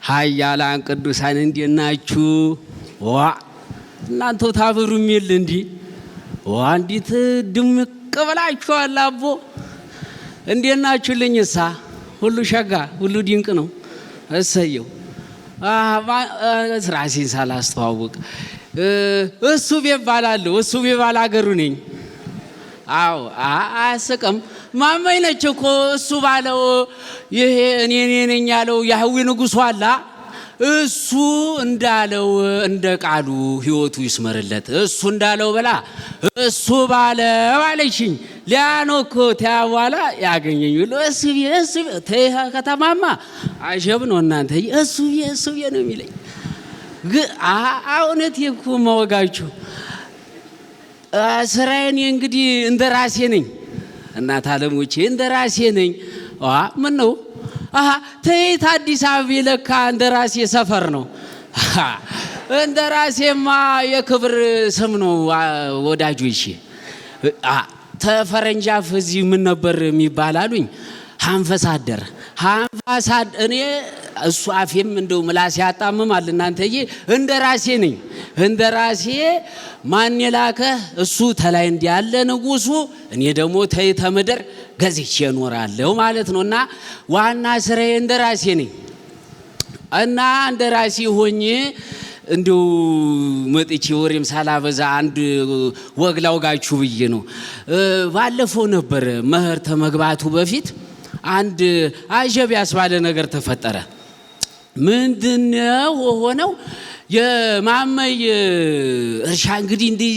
ኃያላን ቅዱሳን እንዴናችሁ? ዋ እናንተው ታበሩም የለ እንዴ? ዋ እንዴት ድምቅ ብላችኋል አቦ። እንዴናችሁልኝሳ? ሁሉ ሸጋ ሁሉ ድንቅ ነው። እሰየው። ራሴን ሳላስተዋውቅ እሱ ይባላለሁ። እሱ ይባል አገሩ ነኝ። አዎ አያስቅም። ማማይ ነች እኮ እሱ ባለው ይሄ እኔ ነኝ ያለው ያህዊ ንጉሡ አላ እሱ እንዳለው እንደ ቃሉ ህይወቱ ይስመርለት። እሱ እንዳለው በላ እሱ ባለው አለችኝ። ሊያኖኮ ተያዋላ ያገኘኝ ሁሉ እሱ ከተማማ አጀብ ነው እናንተ። እሱ ነው የሚለኝ። እውነት እኮ ማወጋችሁ ስራዬን እንግዲህ እንደራሴ ነኝ። እናት አለሞቼ እንደራሴ ነኝ። ምን ነው ተይት አዲስ አበባ ለካ እንደራሴ ሰፈር ነው። እንደራሴማ የክብር ስም ነው ወዳጆቼ። ተፈረንጃፍ እዚህ ምን ነበር የሚባል አሉኝ? አምባሳደር እኔ እሱ አፌም እንደው ምላስ ያጣምማል እናንተዬ። እንደራሴ ነኝ። እንደራሴ ማን የላከ እሱ ተላይ እንዲያለ ንጉሡ፣ እኔ ደግሞ ተይተ ምድር ገዝቼ እኖራለሁ ማለት ነው። እና ዋና ስራዬ እንደራሴ ነኝ። እና እንደራሴ ሆኜ እንደው መጥቼ ወሬም ሳላበዛ አንድ ወግ ላውጋችሁ ብዬ ነው። ባለፈው ነበር መኸር ተመግባቱ በፊት አንድ አጀብ ያስባለ ነገር ተፈጠረ። ምንድነው ሆነው? የማመይ እርሻ እንግዲህ እንዲህ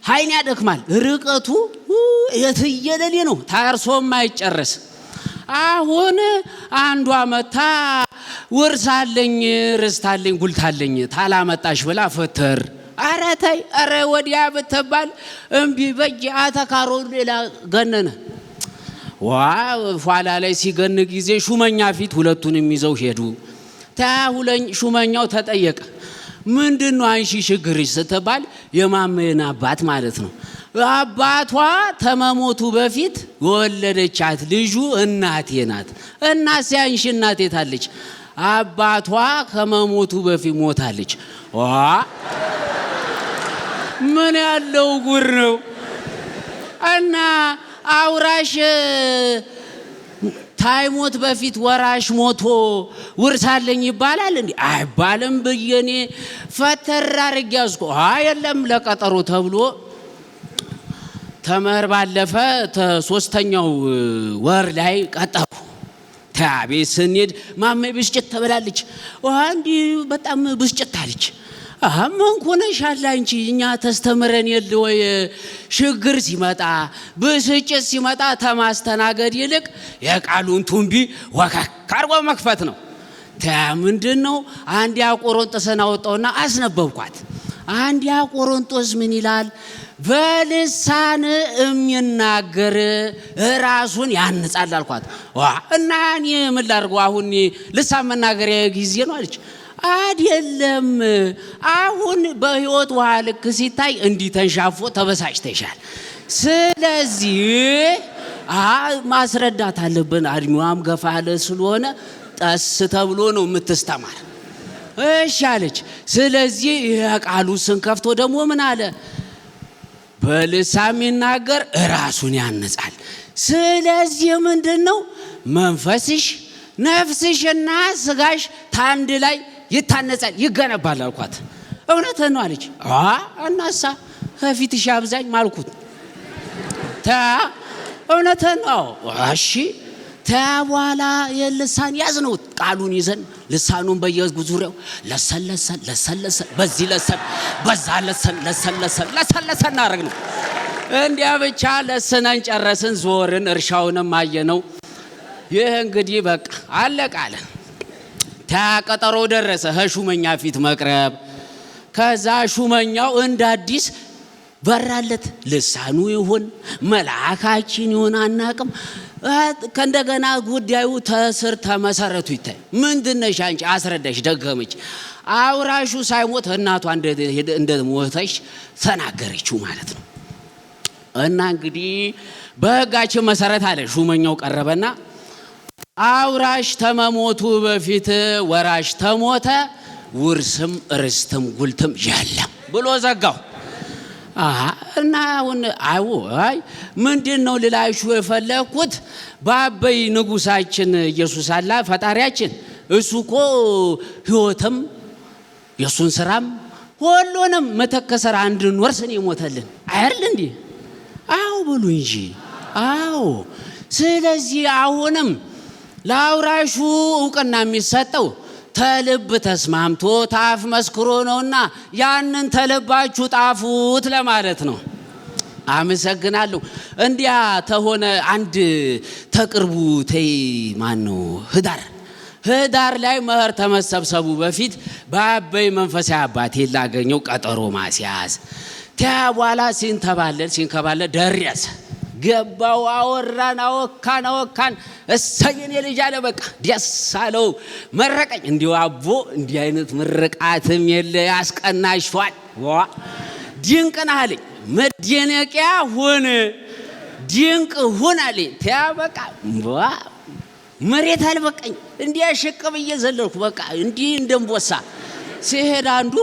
ኃይል ያደክማል። ርቀቱ የትየለሌ ነው፣ ታርሶም አይጨረስ። አሁን አንዷ መታ ውርሳለኝ ርስታለኝ ጉልታለኝ ታላመጣሽ ብላ ፈተር ኧረ ተይ ኧረ ወዲያ ብትባል እምቢ በጅ አተካሮ ሌላ ገነነ። ኋላ ላይ ሲገን ጊዜ ሹመኛ ፊት ሁለቱንም ይዘው ሄዱ። ሹመኛው ተጠየቀ። ምንድነው አንቺ ችግርሽ ስትባል የማመየን አባት ማለት ነው። አባቷ ተመሞቱ በፊት የወለደቻት ልጁ እናቴ ናት። እናት ሲያንሽ እናቴ ታለች። አባቷ ከመሞቱ በፊት ሞታለች። ምን ያለው ጉር ነው! እና አውራሽ ታይሞት በፊት ወራሽ ሞቶ ውርሳለኝ ይባላል እንዴ? አይባልም ብየኔ ፈተር አድርጌ ያዝኩ። የለም ለቀጠሮ ተብሎ ተመር ባለፈ ሶስተኛው ወር ላይ ቀጠሩ። ታቤት ስንሄድ ማሜ ብስጭት ተበላለች። እንዲህ በጣም ብስጭት አለች። ምን ሆነሻል አንቺ? እኛ ተስተምረን የለ ወይ ችግር ሲመጣ ብስጭት ሲመጣ ተማስተናገድ ይልቅ የቃሉን ቱንቢ ወከክ አርጎ መክፈት ነው። ምንድነው? አንድ ቆሮንጦስን አወጣውና አስነበብኳት። አንድ ቆሮንጦስ ምን ይላል? በልሳን የሚናገር ራሱን ያንጻል አልኳት። እና እኔ ምን ላድርገው አሁን ልሳን መናገሪያ ጊዜ ነው አለች። አይደለም አሁን በህይወት ውሃ ልክ ሲታይ እንዲህ ተንሻፎ ተበሳጭተሻል። ስለዚህ ማስረዳት አለብን። አድሚዋም ገፋ ያለ ስለሆነ ጠስ ተብሎ ነው የምትስተማር። እሺ አለች። ስለዚህ የቃሉ ስንከፍቶ ደግሞ ምን አለ? በልሳን የሚናገር ራሱን ያንጻል። ስለዚህ ምንድነው? መንፈስሽ ነፍስሽና ስጋሽ ታንድ ላይ ይታነጻል ይገነባል አልኳት። እውነትህን ነው አለች። እናሳ ከፊትሽ አብዛኝ ማልኩት። እውነትህን ነው። እሺ በኋላ የልሳን ያዝነው ቃሉን ይዘን ልሳኑን በየዙሪያው ለሰለሰን በዚህ ለሰን በዛ ለሰን አረግነው። እንዲያ ብቻ ለሰናን ጨረስን። ዞርን፣ እርሻውንም አየነው። ይህ እንግዲህ በቃ አለቃለ። ቀጠሮ ደረሰ። ሹመኛ ፊት መቅረብ። ከዛ ሹመኛው እንደ አዲስ በራለት። ልሳኑ ይሁን መልአካችን ይሁን አናቅም። ከእንደገና ጉዳዩ ተስር ተመሰረቱ ይታይ። ምንድነሽ አንቺ? አስረዳሽ። ደገመች። አውራሹ ሳይሞት እናቷ እንደሞተች ተናገረችው ማለት ነው። እና እንግዲህ በህጋችን መሰረት አለ ሹመኛው ቀረበና አውራሽ ተመሞቱ በፊት ወራሽ ተሞተ ውርስም ርስትም ጉልትም የለም ብሎ ዘጋው። እና አይ ምንድነው ልላችሁ የፈለኩት በአበይ ንጉሳችን ኢየሱስ አላ ፈጣሪያችን እሱኮ ሕይወትም የሱን ስራም ሁሉንም መተከሰር አንድን ወርስን ይሞተልን አይደል እንዴ? አው ብሉ እንጂ አው። ስለዚህ አሁንም ለአውራሹ ዕውቅና የሚሰጠው ተልብ ተስማምቶ ታፍ መስክሮ ነውና ያንን ተልባችሁ ጣፉት ለማለት ነው። አመሰግናለሁ። እንዲያ ተሆነ አንድ ተቅርቡ ተይ ማነው ህዳር ላይ መህር ተመሰብሰቡ በፊት በአበይ መንፈሳዊ አባቴ ላገኘው ቀጠሮ ማስያዝ ታ በኋላ ሲንከባለል ደረሰ። ገባው አወራን አወካን እሰየን የልጅ አለ በቃ ደስ አለው መረቀኝ። እንዲው አቦ እንዲህ አይነት ምርቃትም የለ ያስቀናሽቷል። ድንቅ ነህ አለኝ። መደነቂያ ሆነ ድንቅ ሆነ አለኝ። ታ በቃ መሬት አልበቀኝ እንዲያ ሽቅብ እየዘለልኩ በቃ እንዲህ እንደምቦሳ ሲሄድ አንዱ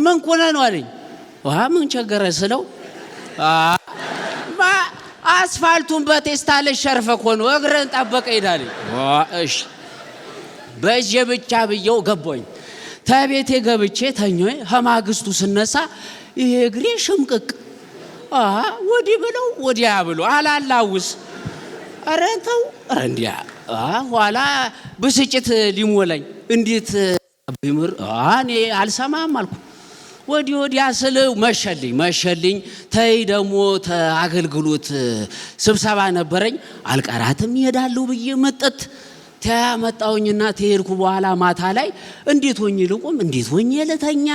ምን ኮነ ነው አለኝ። ምን ቸገረ ስለው አስፋልቱን በቴስታል ሸርፈ ኮኖ እግረን ጠበቀ ይላል። እሺ በእጄ ብቻ ብየው ገባኝ። ተቤቴ ገብቼ ተኞኝ። ከማግስቱ ስነሳ ይሄ እግሬ ሽምቅቅ ወዲህ ብለው ወዲያ ብሎ አላላውስ አረንተው እንዲያ ኋላ ብስጭት ሊሞላኝ እንዴት ቢምር እኔ አልሰማም አልኩ። ወዲያ ስለ መሸልኝ ተይ ደሞ አገልግሎት ስብሰባ ነበረኝ አልቀራትም ይሄዳሉ ብዬ መጠት ተያመጣውኝና ተሄድኩ። በኋላ ማታ ላይ እንዴት ሆኜ ልቆም እንዴት ሆኜ ለተኛ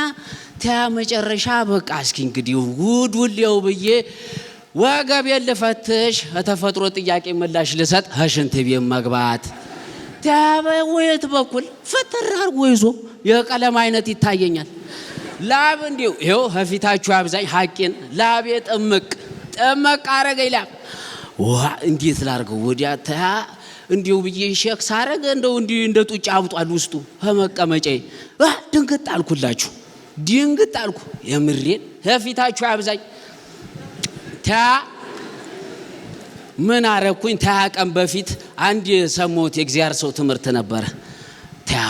ተመጨረሻ በቃ እስኪ እንግዲህ ጉድውልየው ብዬ ወገቤን ልፈትሽ ተፈጥሮ ጥያቄ ምላሽ ልሰጥ ሽንት ቤት መግባት ታበወይት በኩል ፍትር አርጎ ይዞ የቀለም አይነት ይታየኛል። ላብ እንዲው ይሄው ከፊታችሁ አብዛኝ ሐቂን ላብ ጥምቅ አረገ ይላል። እንዴት ላርገው ወዲያ ታ እንዲው ብዬ ሼክ ሳረገ እንደው እንደ ጡጫ አብጧል ውስጡ ከመቀመጫዬ ድንግጥ አልኩላችሁ። የምሬን ከፊታችሁ አብዛኝ ታ ምን አረኩኝ? ታቀም በፊት አንድ የሰሞት የእግዚአብሔር ሰው ትምህርት ነበር።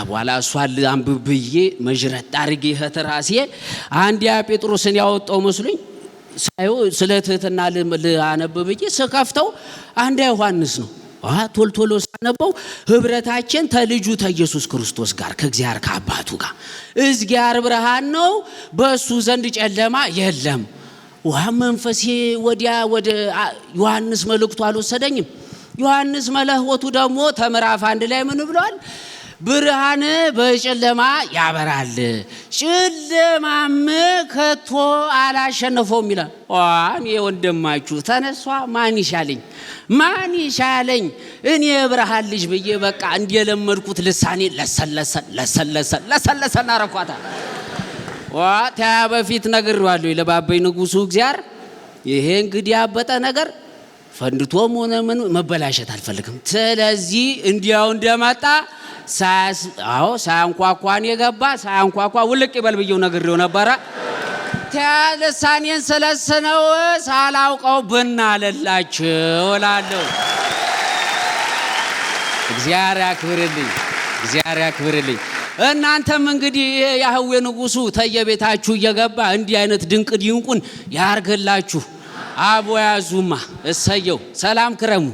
በኋላ እሷን አንብብዬ መጅረት አድርጌ ከተራሴ አንድ ያ ጴጥሮስን ያወጣው መስሎኝ ሳይው ስለ ትህትና ለአነብብዬ ስከፍተው አንድ ዮሐንስ ነው። ቶልቶሎ ሳነበው ህብረታችን ተልጁ ተኢየሱስ ክርስቶስ ጋር ከእግዚአብሔር ከአባቱ ጋር እግዚአብሔር ብርሃን ነው በሱ ዘንድ ጨለማ የለም። መንፈሴ ወዲያ ወደ ዮሐንስ መልእክቱ አልወሰደኝም። ዮሐንስ መልእክቱ ደግሞ ተምዕራፍ 1 ላይ ምን ብሏል? ብርሃን በጨለማ ያበራል ጨለማም ከቶ አላሸነፈውም ይላል። እኔ ወንድማችሁ ተነሷ ማን ይሻለኝ እኔ ብርሃን ልጅ ብዬ በቃ እንደለመድኩት ልሳኔ ለሰለሰ አረኳታ። ታ በፊት ነግሬዋለሁ ለባበይ ንጉሱ እግዚአብሔር ይሄ እንግዲህ ያበጠ ነገር ፈንድቶም ሆነ ምን መበላሸት አልፈልግም። ስለዚህ እንዲያው እንደመጣ ሳያንኳኳን የገባ ሳያንኳኳ ውልቅ ይበል ብየው ነግሬው ነበረ። ተልሳኔን ስለሰነው ሳላውቀው ብናለላችሁ እላለሁ። እግዚአብሔር ያክብርልኝ። እናንተም እንግዲህ ያህዌ ንጉሱ ተየቤታችሁ እየገባ እንዲህ አይነት ድንቁን ያርግላችሁ። አቦ ያዙማ እሰየው። ሰላም ክረሙ።